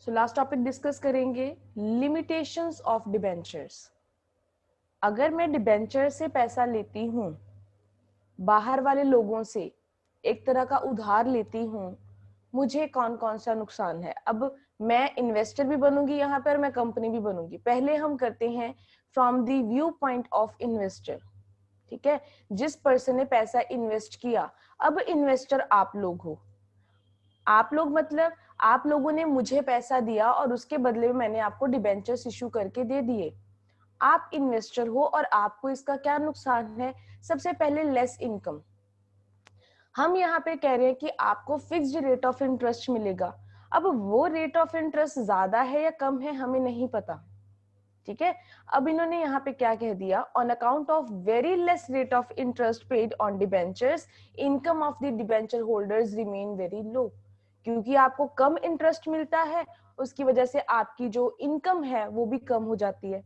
So last topic discuss करेंगे limitations of debentures. अगर मैं डिबेंचर से पैसा लेती हूँ, बाहर वाले लोगों से एक तरह का उधार लेती हूँ, मुझे कौन कौन सा नुकसान है। अब मैं इन्वेस्टर भी बनूंगी यहाँ पर, मैं कंपनी भी बनूंगी। पहले हम करते हैं from the view point of investor. ठीक है, जिस पर्सन ने पैसा इन्वेस्ट किया। अब इन्वेस्टर आप लोग हो। आप लोग मतलब आप लोगों ने मुझे पैसा दिया और उसके बदले में मैंने आपको डिबेंचर्स इशू करके दे दिए। आप इन्वेस्टर हो और आपको इसका क्या नुकसान है। सबसे पहले लेस इनकम। हम यहाँ पे कह रहे हैं कि आपको फिक्स्ड रेट ऑफ इंटरेस्ट मिलेगा। अब वो रेट ऑफ इंटरेस्ट ज्यादा है या कम है हमें नहीं पता। ठीक है, अब इन्होंने यहाँ पे क्या कह दिया, on account of very less rate of interest paid on debentures, income of the debenture holders remain very low. क्योंकि आपको कम इंटरेस्ट मिलता है, उसकी वजह से आपकी जो इनकम है वो भी कम हो जाती है।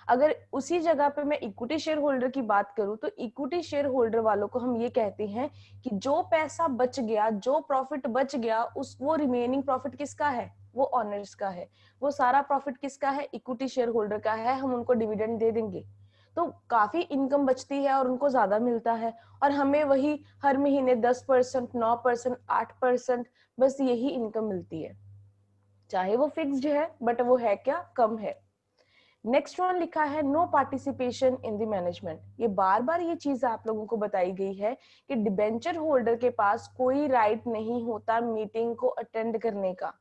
अगर उसी जगह पे मैं इक्विटी शेयर होल्डर की बात करूं, तो इक्विटी शेयर होल्डर वालों को हम ये कहते हैं कि जो पैसा बच गया, जो प्रॉफिट बच गया, उस वो रिमेनिंग प्रॉफिट किसका है, वो ऑनर्स का है। वो सारा प्रॉफिट किसका है, इक्विटी शेयर होल्डर का है। हम उनको डिविडेंड दे देंगे तो काफी इनकम बचती है और उनको ज्यादा मिलता है। और हमें वही हर महीने 10%, 9%, 8% बस यही इनकम मिलती है। चाहे वो फिक्स्ड है बट वो है क्या, कम है। नेक्स्ट वन लिखा है no participation in the management. ये बार बार ये चीज आप लोगों को बताई गई है कि डिबेंचर होल्डर के पास कोई राइट नहीं होता मीटिंग को अटेंड करने का।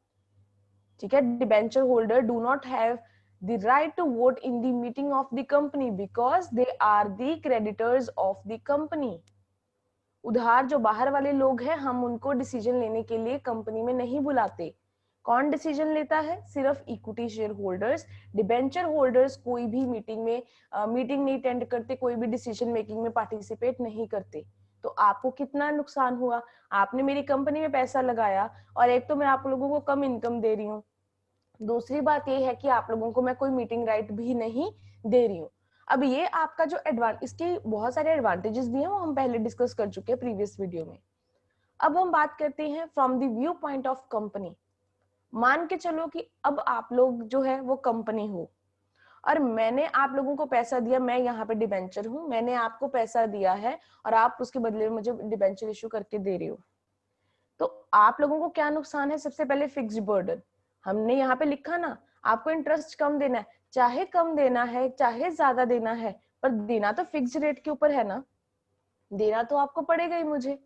ठीक है, debenture holder do not have the right to vote in the meeting of the company because they are the creditors of the company. उधार जो बाहर वाले लोग हैं, हम उनको डिसीजन लेने के लिए कंपनी में नहीं बुलाते। कौन डिसीजन लेता है, सिर्फ equity share holders. Debenture holders कोई भी मीटिंग में मीटिंग नहीं अटेंड करते, कोई भी डिसीजन मेकिंग में पार्टिसिपेट नहीं करते। तो आपको कितना नुकसान हुआ, आपने मेरी कंपनी में पैसा लगाया और एक तो मैं आप लोगों को कम इनकम दे रही हूँ, दूसरी बात ये है कि आप लोगों को मैं कोई मीटिंग राइट भी नहीं दे रही हूँ। अब ये आपका जो इसके बहुत सारे एडवांटेजेस भी हैं, वो हम पहले डिस्कस कर चुके हैं प्रीवियस वीडियो में। अब हम बात करते हैं from the view point of company. मान के चलो कि अब आप लोग जो है वो कंपनी हो और मैंने आप लोगों को पैसा दिया, मैं यहाँ पे डिबेंचर हूँ, मैंने आपको पैसा दिया है और आप उसके बदले में मुझे डिबेंचर इशू करके दे रहे हो। तो आप लोगों को क्या नुकसान है, सबसे पहले फिक्स्ड बर्डन। हमने यहाँ पे लिखा ना, आपको इंटरेस्ट कम देना है, चाहे कम देना है चाहे ज्यादा देना है, पर देना तो फिक्स्ड रेट के ऊपर है ना, देना तो आपको पड़ेगा ही मुझे।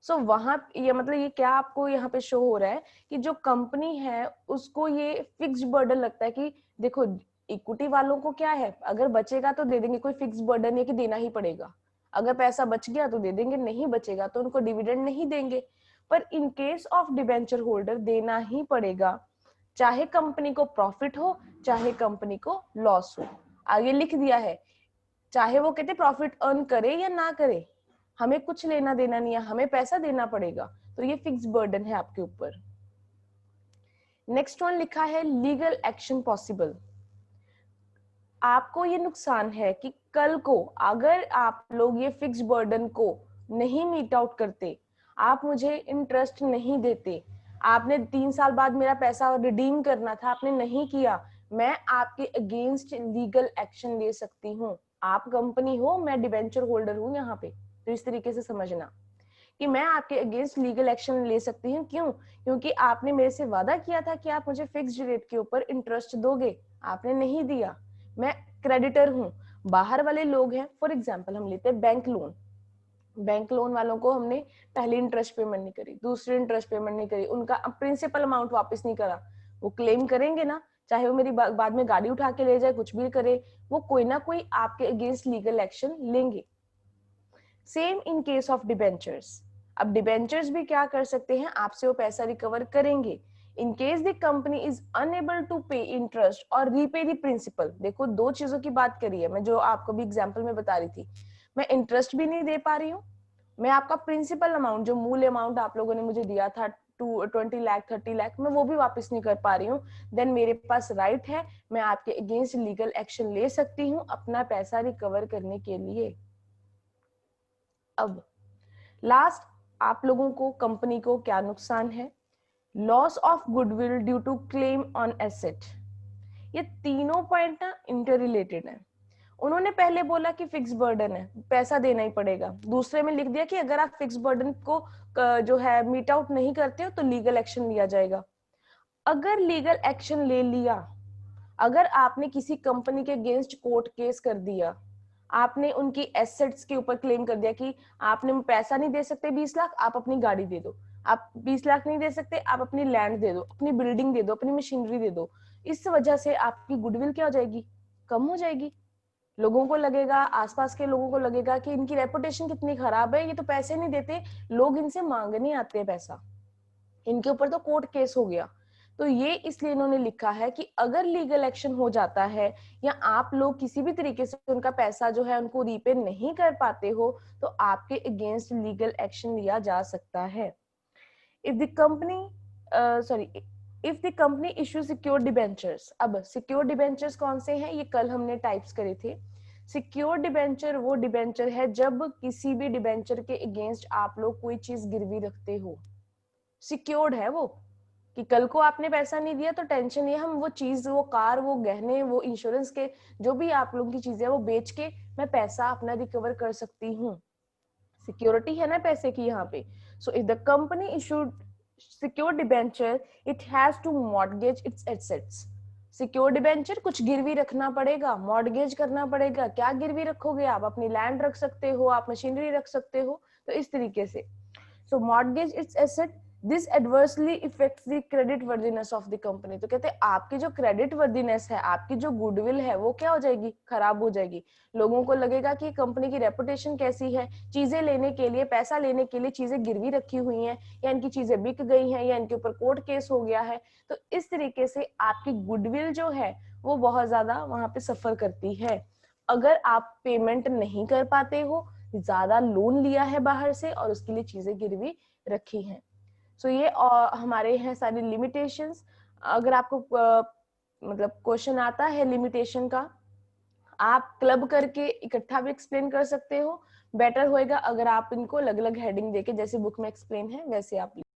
सो वहां ये मतलब ये क्या आपको यहाँ पे शो हो रहा है कि जो कंपनी है उसको ये फिक्स्ड बर्डन लगता है कि देखो, इक्विटी वालों को क्या है, अगर बचेगा तो दे देंगे, कोई फिक्स्ड बर्डन है कि देना ही पड़ेगा। अगर पैसा बच गया तो दे देंगे, नहीं बचेगा तो उनको डिविडेंड नहीं देंगे। पर in case of debenture holder देना ही पड़ेगा, चाहे कंपनी को प्रॉफिट हो चाहे कंपनी को लॉस हो। आगे लिख दिया है, चाहे वो कहते प्रॉफिट अर्न करे या ना करे, हमें कुछ लेना देना नहीं है, हमें पैसा देना पड़ेगा। तो ये फिक्स बर्डन है आपके ऊपर। नेक्स्ट वन लिखा है लीगल एक्शन पॉसिबल। आपको ये नुकसान है कि कल को अगर आप लोग ये फिक्स बर्डन को नहीं मीट आउट करते, आप मुझे इंटरेस्ट नहीं देते, आपने 3 साल बाद मेरा पैसा रिडीम करना था, आपने नहीं किया, मैं आपके अगेंस्ट लीगल एक्शन ले सकती हूँ। आप कंपनी हो, मैं डिबेंचर होल्डर हूँ यहाँ पे। तो इस तरीके से समझना कि मैं आपके अगेंस्ट लीगल एक्शन ले सकती हूँ। क्यों? क्योंकि आपने मेरे से वादा किया था कि आप मुझे फिक्स्ड रेट के ऊपर इंटरेस्ट दोगे, आपने नहीं दिया, मैं क्रेडिटर हूँ। बाहर वाले लोग हैं, फॉर एग्जाम्पल हम लेते हैं बैंक लोन। बैंक लोन वालों को हमने पहली इंटरेस्ट पेमेंट नहीं करी, दूसरी इंटरेस्ट पेमेंट नहीं करी, उनका प्रिंसिपल अमाउंट वापस नहीं करा, वो क्लेम करेंगे ना, चाहे वो मेरी बाद में गाड़ी उठा के ले जाए, कुछ भी करे, वो कोई ना कोई आपके अगेंस्ट लीगल एक्शन लेंगे। Same in case of debentures. अब डिबेंचर्स भी क्या कर सकते हैं, आपसे वो पैसा रिकवर करेंगे in case the company is unable to pay interest और रीपे द प्रिंसिपल। देखो, दो चीजों की बात करी है मैं, जो आपको भी एग्जांपल में बता रही थी। मैं इंटरेस्ट भी नहीं दे पा रही हूँ, मैं आपका प्रिंसिपल अमाउंट, जो मूल अमाउंट आप लोगों ने मुझे दिया था 20 लाख 30 लाख, मैं वो भी वापस नहीं कर पा रही हूँ। देन मेरे पास राइट है, मैं आपके अगेंस्ट लीगल एक्शन ले सकती हूँ अपना पैसा रिकवर करने के लिए। अब लास्ट, आप लोगों को कंपनी को क्या नुकसान है, loss of goodwill due to claim on asset. ये तीनों पॉइंट ना इंटर रिलेटेड है। उन्होंने पहले बोला कि फिक्स बर्डन है, पैसा देना ही पड़ेगा। दूसरे में लिख दिया कि अगर आप फिक्स बर्डन को जो है मीट आउट नहीं करते हो तो लीगल एक्शन लिया जाएगा। अगर लीगल एक्शन ले लिया, अगर आपने किसी कंपनी के अगेंस्ट कोर्ट केस कर दिया, आपने उनकी एसेट्स के ऊपर क्लेम कर दिया कि आपने पैसा नहीं दे सकते 20 लाख, आप अपनी गाड़ी दे दो। आप 20 लाख नहीं दे सकते, आप अपनी लैंड दे दो, अपनी बिल्डिंग दे दो, अपनी मशीनरी दे दो। इस वजह से आपकी गुडविल क्या हो जाएगी, कम हो जाएगी। लोगों को लगेगा, आसपास के लोगों को लगेगा कि इनकी रेपुटेशन कितनी खराब है, ये तो पैसे नहीं देते, लोग इनसे मांगने आते हैं पैसा, इनके ऊपर तो कोर्ट केस हो गया। तो ये इसलिए इन्होंने लिखा है कि अगर लीगल एक्शन हो जाता है या आप लोग किसी भी तरीके से उनका पैसा जो है उनको रीपे नहीं कर पाते हो, तो आपके अगेंस्ट लीगल एक्शन लिया जा सकता है। If the company sorry if the company issue secure debentures. अब सिक्योर डिबेंचर्स कौन से हैं, ये कल हमने टाइप्स करे थे। सिक्योर डिबेंचर वो डिबेंचर है जब किसी भी डिबेंचर के अगेंस्ट आप लोग कोई चीज गिरवी रखते हो, सिक्योर्ड है वो, कि कल को आपने पैसा नहीं दिया तो टेंशन ये, हम वो चीज, वो कार, वो गहने, वो इंश्योरेंस के जो भी आप लोगों की चीजें वो बेच के मैं पैसा अपना रिकवर कर सकती हूँ। सिक्योरिटी है ना पैसे की यहाँ पे। So if the company issued secure debenture it has to mortgage its assets. Secure debenture कुछ गिरवी रखना पड़ेगा, मॉर्गेज करना पड़ेगा। क्या गिरवी रखोगे आप, अपनी लैंड रख सकते हो, आप मशीनरी रख सकते हो, तो इस तरीके से। So mortgage its asset, this adversely affects the credit worthiness of the company। तो कहते हैं आपकी जो क्रेडिट वर्दीनेस है, आपकी जो गुडविल है, वो क्या हो जाएगी, खराब हो जाएगी। लोगों को लगेगा कि कंपनी की रेपुटेशन कैसी है, चीजें लेने के लिए, पैसा लेने के लिए चीजें गिरवी रखी हुई हैं, या इनकी चीजें बिक गई हैं, या इनके ऊपर कोर्ट केस हो गया है। तो इस तरीके से आपकी गुडविल जो है वो बहुत ज्यादा वहां पे सफर करती है। अगर आप पेमेंट नहीं कर पाते हो, ज्यादा लोन लिया है बाहर से और उसके लिए चीजें गिरवी रखी हैं। सो ये हमारे हैं सारी लिमिटेशंस। अगर आपको मतलब क्वेश्चन आता है लिमिटेशन का, आप क्लब करके इकट्ठा भी एक्सप्लेन कर सकते हो। बेटर होएगा अगर आप इनको अलग अलग हेडिंग देके, जैसे बुक में एक्सप्लेन है वैसे आप